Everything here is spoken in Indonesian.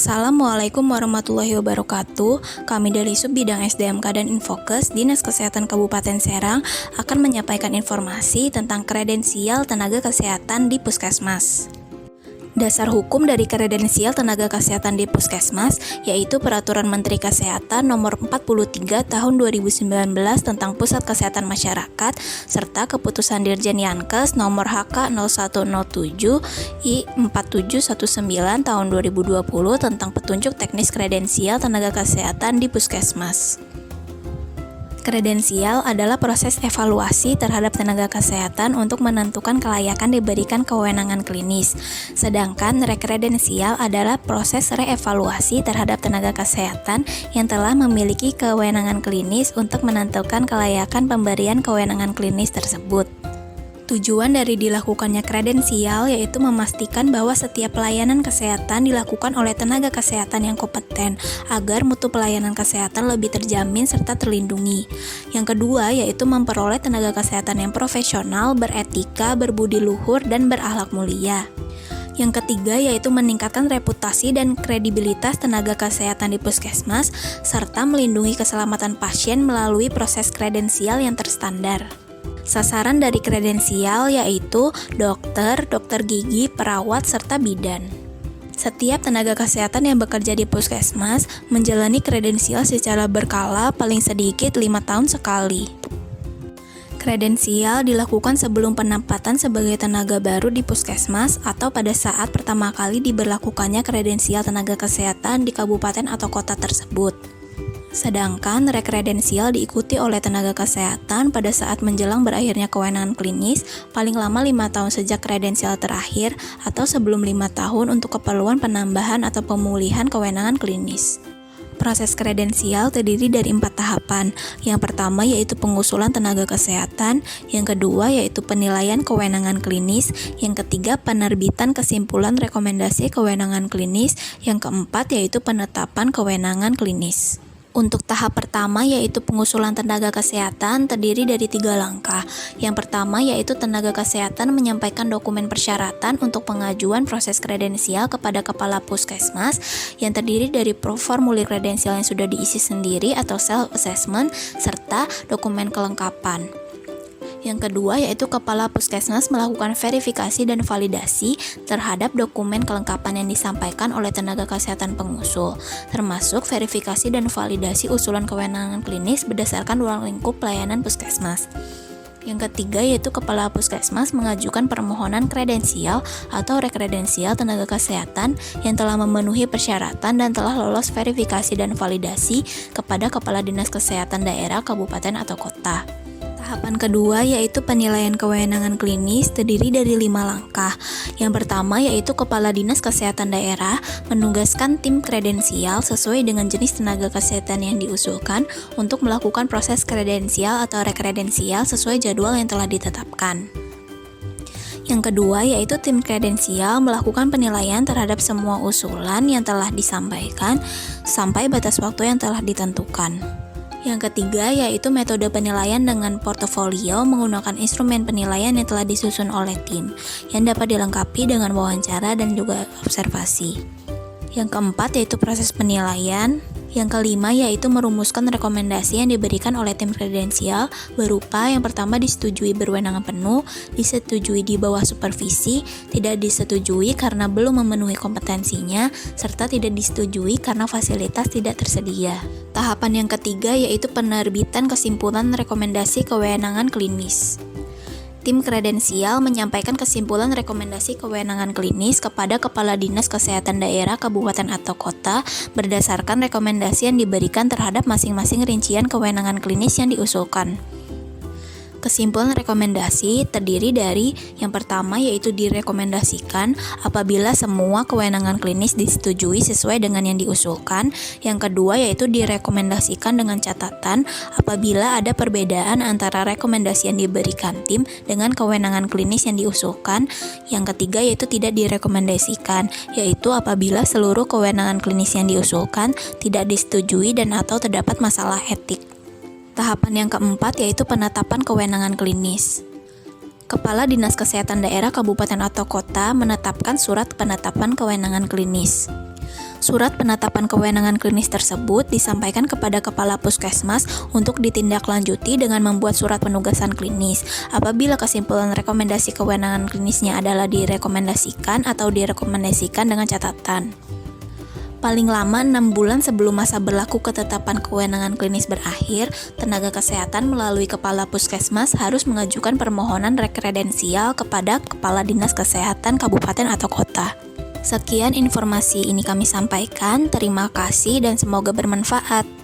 Assalamualaikum warahmatullahi wabarakatuh. Kami dari Sub Bidang SDMK dan Infokes Dinas Kesehatan Kabupaten Serang akan menyampaikan informasi tentang kredensial tenaga kesehatan di Puskesmas. Dasar hukum dari kredensial tenaga kesehatan di Puskesmas yaitu Peraturan Menteri Kesehatan Nomor 43 Tahun 2019 tentang Pusat Kesehatan Masyarakat serta Keputusan Dirjen Yankes Nomor HK 0107 I 4719 Tahun 2020 tentang petunjuk teknis kredensial tenaga kesehatan di Puskesmas. Kredensial adalah proses evaluasi terhadap tenaga kesehatan untuk menentukan kelayakan diberikan kewenangan klinis. Sedangkan rekredensial adalah proses reevaluasi terhadap tenaga kesehatan yang telah memiliki kewenangan klinis untuk menentukan kelayakan pemberian kewenangan klinis tersebut. Tujuan dari dilakukannya kredensial yaitu memastikan bahwa setiap pelayanan kesehatan dilakukan oleh tenaga kesehatan yang kompeten agar mutu pelayanan kesehatan lebih terjamin serta terlindungi. Yang kedua yaitu memperoleh tenaga kesehatan yang profesional, beretika, berbudi luhur, dan berakhlak mulia. Yang ketiga yaitu meningkatkan reputasi dan kredibilitas tenaga kesehatan di Puskesmas serta melindungi keselamatan pasien melalui proses kredensial yang terstandar. Sasaran dari kredensial yaitu dokter, dokter gigi, perawat, serta bidan. Setiap tenaga kesehatan yang bekerja di Puskesmas menjalani kredensial secara berkala paling sedikit 5 tahun sekali. Kredensial dilakukan sebelum penempatan sebagai tenaga baru di Puskesmas atau pada saat pertama kali diberlakukannya kredensial tenaga kesehatan di kabupaten atau kota tersebut. Sedangkan rekredensial diikuti oleh tenaga kesehatan pada saat menjelang berakhirnya kewenangan klinis paling lama 5 tahun sejak kredensial terakhir atau sebelum 5 tahun untuk keperluan penambahan atau pemulihan kewenangan klinis. Proses kredensial terdiri dari 4 tahapan. Yang pertama yaitu pengusulan tenaga kesehatan, yang kedua yaitu penilaian kewenangan klinis, yang ketiga penerbitan kesimpulan rekomendasi kewenangan klinis, yang keempat yaitu penetapan kewenangan klinis. Untuk tahap pertama yaitu pengusulan tenaga kesehatan terdiri dari 3 langkah. Yang pertama yaitu tenaga kesehatan menyampaikan dokumen persyaratan untuk pengajuan proses kredensial kepada Kepala Puskesmas yang terdiri dari formulir kredensial yang sudah diisi sendiri atau self-assessment serta dokumen kelengkapan. Yang kedua yaitu Kepala Puskesmas melakukan verifikasi dan validasi terhadap dokumen kelengkapan yang disampaikan oleh tenaga kesehatan pengusul, termasuk verifikasi dan validasi usulan kewenangan klinis berdasarkan ruang lingkup pelayanan Puskesmas. Yang ketiga yaitu Kepala Puskesmas mengajukan permohonan kredensial atau rekredensial tenaga kesehatan yang telah memenuhi persyaratan dan telah lolos verifikasi dan validasi kepada Kepala Dinas Kesehatan Daerah, Kabupaten atau Kota. Tahapan kedua yaitu penilaian kewenangan klinis terdiri dari 5 langkah. Yang pertama yaitu Kepala Dinas Kesehatan Daerah menugaskan tim kredensial sesuai dengan jenis tenaga kesehatan yang diusulkan untuk melakukan proses kredensial atau rekredensial sesuai jadwal yang telah ditetapkan. Yang kedua yaitu tim kredensial melakukan penilaian terhadap semua usulan yang telah disampaikan sampai batas waktu yang telah ditentukan. Yang ketiga yaitu metode penilaian dengan portofolio menggunakan instrumen penilaian yang telah disusun oleh tim yang dapat dilengkapi dengan wawancara dan juga observasi. Yang keempat yaitu proses penilaian. Yang kelima yaitu merumuskan rekomendasi yang diberikan oleh tim kredensial berupa yang pertama disetujui berwenang penuh, disetujui di bawah supervisi, tidak disetujui karena belum memenuhi kompetensinya, serta tidak disetujui karena fasilitas tidak tersedia. Tahapan yang ketiga yaitu penerbitan kesimpulan rekomendasi kewenangan klinis. Tim kredensial menyampaikan kesimpulan rekomendasi kewenangan klinis kepada Kepala Dinas Kesehatan Daerah, Kabupaten atau Kota berdasarkan rekomendasi yang diberikan terhadap masing-masing rincian kewenangan klinis yang diusulkan. Kesimpulan rekomendasi terdiri dari yang pertama yaitu direkomendasikan apabila semua kewenangan klinis disetujui sesuai dengan yang diusulkan. Yang kedua yaitu direkomendasikan dengan catatan apabila ada perbedaan antara rekomendasi yang diberikan tim dengan kewenangan klinis yang diusulkan. Yang ketiga yaitu tidak direkomendasikan, yaitu apabila seluruh kewenangan klinis yang diusulkan tidak disetujui dan atau terdapat masalah etik. Tahapan yang keempat yaitu penetapan kewenangan klinis. Kepala Dinas Kesehatan Daerah Kabupaten atau Kota menetapkan surat penetapan kewenangan klinis. Surat penetapan kewenangan klinis tersebut disampaikan kepada Kepala Puskesmas untuk ditindaklanjuti dengan membuat surat penugasan klinis. Apabila kesimpulan rekomendasi kewenangan klinisnya adalah direkomendasikan atau direkomendasikan dengan catatan. Paling lama 6 bulan sebelum masa berlaku ketetapan kewenangan klinis berakhir, tenaga kesehatan melalui Kepala Puskesmas harus mengajukan permohonan rekredensial kepada Kepala Dinas Kesehatan Kabupaten atau Kota. Sekian informasi ini kami sampaikan, terima kasih dan semoga bermanfaat.